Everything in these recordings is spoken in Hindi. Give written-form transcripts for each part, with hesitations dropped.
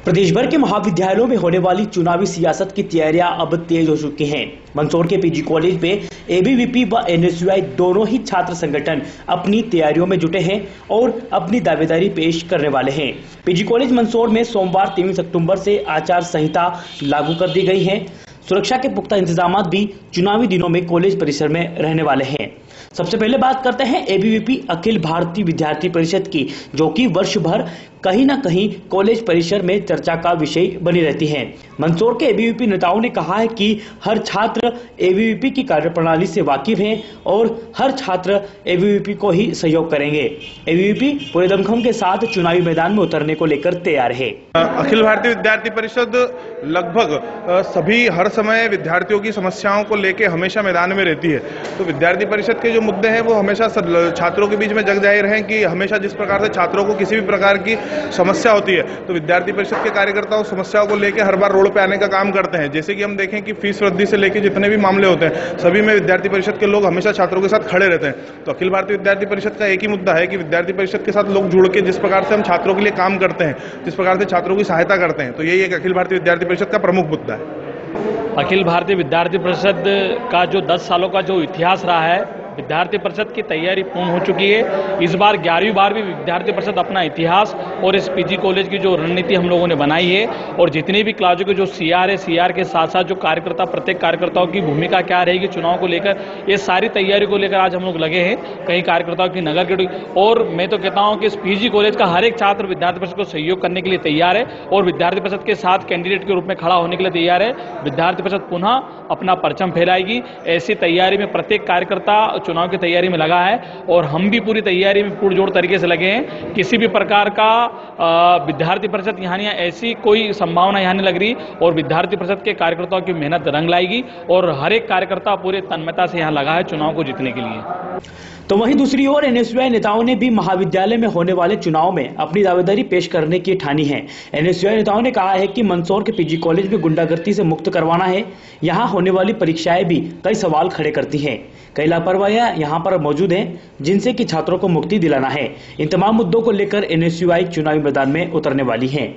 प्रदेश भर के महाविद्यालयों में होने वाली चुनावी सियासत की तैयारियां अब तेज हो चुकी हैं। मंदसौर के पीजी कॉलेज में एबीवीपी व एनएसयूआई दोनों ही छात्र संगठन अपनी तैयारियों में जुटे हैं और अपनी दावेदारी पेश करने वाले हैं। पीजी कॉलेज मंदसौर में सोमवार 23 अक्टूबर से आचार संहिता लागू कर दी गई है। सुरक्षा के पुख्ता इंतजाम भी चुनावी दिनों में कॉलेज परिसर में रहने वाले हैं। सबसे पहले बात करते हैं एबीवीपी अखिल भारतीय विद्यार्थी परिषद की, जो कि वर्ष भर कहीं ना कहीं कॉलेज परिसर में चर्चा का विषय बनी रहती है। मंदसौर के एबीवीपी नेताओं ने कहा है कि हर छात्र एबीवीपी की कार्यप्रणाली से वाकिफ हैं और हर छात्र एबीवीपी को ही सहयोग करेंगे। एबीवीपी पूरे दमखम के साथ चुनावी मैदान में उतरने को लेकर तैयार है। अखिल भारतीय विद्यार्थी परिषद लगभग सभी हर समय विद्यार्थियों की समस्याओं को लेकर हमेशा मैदान में रहती है। तो विद्यार्थी परिषद के जो मुद्दे हैं वो हमेशा छात्रों के बीच में जग जाहिर हैं कि हमेशा जिस प्रकार से छात्रों को किसी भी प्रकार की समस्या होती है तो विद्यार्थी परिषद के कार्यकर्ता उस समस्याओं को लेकर हर बार रोड पे आने का काम करते हैं। जैसे कि हम देखें कि फीस वृद्धि से लेकर जितने भी मामले होते हैं सभी में विद्यार्थी परिषद के लोग हमेशा छात्रों के साथ खड़े रहते हैं। तो अखिल भारतीय विद्यार्थी परिषद का एक ही मुद्दा है कि विद्यार्थी परिषद के साथ लोग जुड़ के जिस प्रकार से हम छात्रों के लिए काम करते हैं, जिस प्रकार से छात्रों की सहायता करते हैं, तो यही एक अखिल भारतीय विद्यार्थी परिषद का प्रमुख मुद्दा है। अखिल भारतीय विद्यार्थी परिषद का जो 10 सालों का जो इतिहास रहा है, विद्यार्थी परिषद की तैयारी पूर्ण हो चुकी है। इस बार 11वीं बार भी विद्यार्थी परिषद अपना इतिहास और इस पीजी कॉलेज की जो रणनीति हम लोगों ने बनाई है और जितनी भी क्लासों के जो सीआर है, सीआर के साथ साथ जो कार्यकर्ता, प्रत्येक कार्यकर्ताओं की भूमिका क्या रहेगी चुनाव को लेकर, ये सारी तैयारी को लेकर आज हम लोग लगे हैं। कई कार्यकर्ताओं की नगर के, और मैं तो कहता हूँ कि इस पीजी कॉलेज का हर एक छात्र विद्यार्थी परिषद को सहयोग करने के लिए तैयार है और विद्यार्थी परिषद के साथ कैंडिडेट के रूप में खड़ा होने के लिए तैयार है। विद्यार्थी परिषद पुनः अपना परचम फहराएगी। ऐसी तैयारी में प्रत्येक कार्यकर्ता चुनाव की तैयारी में लगा है और हम भी पूरी तैयारी में पुरजोर तरीके से लगे हैं। किसी भी प्रकार का विद्यार्थी परिषद यहाँ नहीं, ऐसी कोई संभावना यहाँ नहीं लग रही और विद्यार्थी परिषद के कार्यकर्ताओं की मेहनत रंग लाएगी और हर एक कार्यकर्ता पूरे तन्मयता से यहाँ लगा है चुनाव को जीतने के लिए। तो वहीं दूसरी ओर एनएसयूआई नेताओं ने भी महाविद्यालय में होने वाले चुनाव में अपनी दावेदारी पेश करने की ठानी है। एनएसयूआई नेताओं ने कहा है कि मंदसौर के पीजी कॉलेज में गुंडागर्दी से मुक्त करवाना है। यहाँ होने वाली परीक्षाएं भी कई सवाल खड़े करती हैं। कई लापरवाहियां यहाँ पर मौजूद हैं जिनसे कि छात्रों को मुक्ति दिलाना है। इन तमाम मुद्दों को लेकर एनएसयूआई चुनावी मैदान में उतरने वाली है।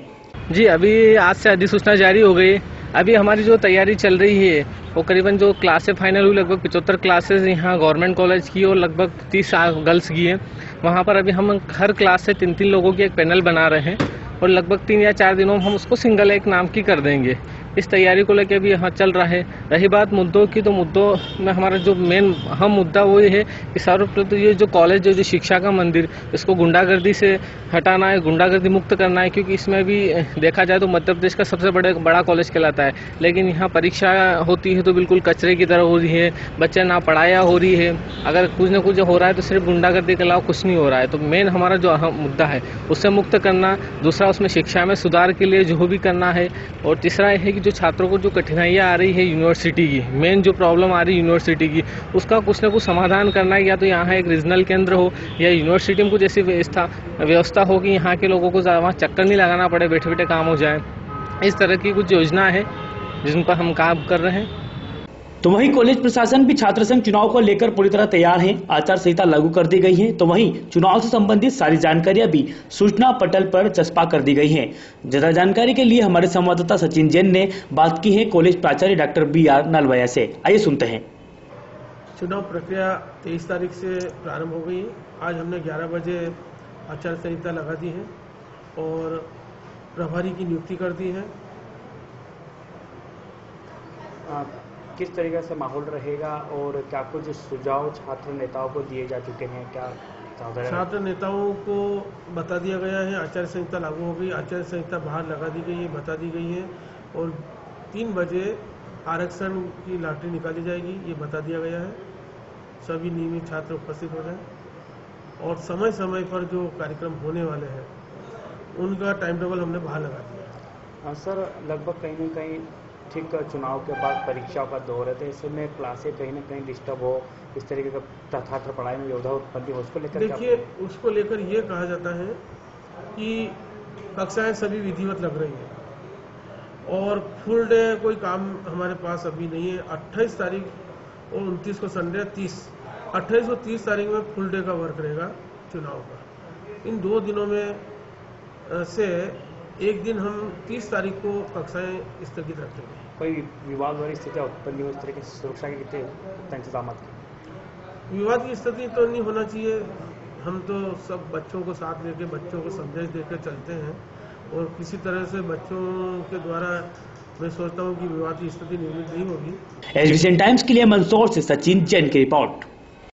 जी, अभी आज से अधिसूचना जारी हो गई। अभी हमारी जो तैयारी चल रही है वो करीबन जो क्लासें फाइनल हुई, लगभग 75 क्लासेस यहाँ गवर्नमेंट कॉलेज की और लगभग 30 गर्ल्स की है। वहाँ पर अभी हम हर क्लास से 3-3 लोगों की एक पैनल बना रहे हैं और लगभग 3 या 4 दिनों में हम उसको सिंगल एक नाम की कर देंगे। इस तैयारी को लेकर भी यहाँ चल रहा है। रही बात मुद्दों की, तो मुद्दों में हमारा जो मेन अहम मुद्दा वो ये है कि सर्वप्रथम तो ये जो कॉलेज जो शिक्षा का मंदिर, इसको गुंडागर्दी से हटाना है, गुंडागर्दी मुक्त करना है। क्योंकि इसमें भी देखा जाए तो मध्य प्रदेश का सबसे बड़ा कॉलेज कहलाता है, लेकिन यहाँ परीक्षा होती है तो बिल्कुल कचरे की तरह हो रही है। बच्चे ना पढ़ाया हो रही है, अगर कुछ ना कुछ हो रहा है तो सिर्फ गुंडागर्दी के अलावा कुछ नहीं हो रहा है। तो मेन हमारा जो अहम मुद्दा है उससे मुक्त करना, दूसरा उसमें शिक्षा में सुधार के लिए जो भी करना है, और तीसरा यह है कि जो छात्रों को जो कठिनाइयाँ आ रही है यूनिवर्सिटी की, मेन जो प्रॉब्लम आ रही है यूनिवर्सिटी की, उसका कुछ ना कुछ समाधान करना है। या तो यहाँ एक रीजनल केंद्र हो या यूनिवर्सिटी में कुछ ऐसी व्यवस्था हो कि यहाँ के लोगों को वहाँ चक्कर नहीं लगाना पड़े, बैठे बैठे काम हो जाए। इस तरह की कुछ योजना है जिन पर हम काम कर रहे हैं। तो वहीं कॉलेज प्रशासन भी छात्र संघ चुनाव को लेकर पूरी तरह तैयार है। आचार संहिता लागू कर दी गई है, तो वहीं चुनाव से संबंधित सारी जानकारियां भी सूचना पटल पर चस्पा कर दी गई हैं। ज्यादा जानकारी के लिए हमारे संवाददाता सचिन जैन ने बात की है कॉलेज प्राचार्य डॉक्टर BR नलवैया से। आइए सुनते हैं। चुनाव प्रक्रिया 23 तारीख से प्रारंभ हो गई है। आज हमने 11 बजे आचार संहिता लगा दी है और प्रभारी की नियुक्ति कर दी है। किस तरीके से माहौल रहेगा और क्या कुछ सुझाव छात्र नेताओं को दिए जा चुके हैं? क्या छात्र नेताओं को बता दिया गया है, आचार संहिता लागू हो गई, आचार संहिता बाहर लगा दी गई है, बता दी गई है और 3 बजे आरक्षण की लॉटरी निकाली जाएगी, ये बता दिया गया है। सभी नियमित छात्र उपस्थित हो जाएं और समय समय पर जो कार्यक्रम होने वाले हैं उनका टाइम टेबल हमने बाहर लगा दिया। सर, लगभग कहीं न कहीं ठीक चुनाव के बाद परीक्षा का दौर है, तो इसमें क्लासें कहीं ना कहीं डिस्टर्ब हो, इस तरीके का छात्र पढ़ाई में योद्धा उत्पत्ति हो, उसको लेकर देखिए, उसको लेकर ये कहा जाता है कि कक्षाएं सभी विधिवत लग रही हैं और फुल डे कोई काम हमारे पास अभी नहीं है। 28 तारीख और 29 को संडे, 28 और 30 तारीख में फुल डे का वर्क रहेगा चुनाव का। इन 2 दिनों में से एक दिन हम 30 तारीख को कक्षाएं स्थगित रखेंगे। कोई विवाद वाली स्थितियाँ उत्पन्न हो इस तरह की सुरक्षा के कितने इंतजाम की? विवाद की स्थिति तो नहीं होना चाहिए। हम तो सब बच्चों को साथ लेके बच्चों को संदेश देकर चलते हैं और किसी तरह से बच्चों के द्वारा मैं सोचता हूँ कि विवाद की स्थिति निर्मित नहीं होगी। एसबीसी टाइम्स के लिए मंदसौर से सचिन जैन की रिपोर्ट।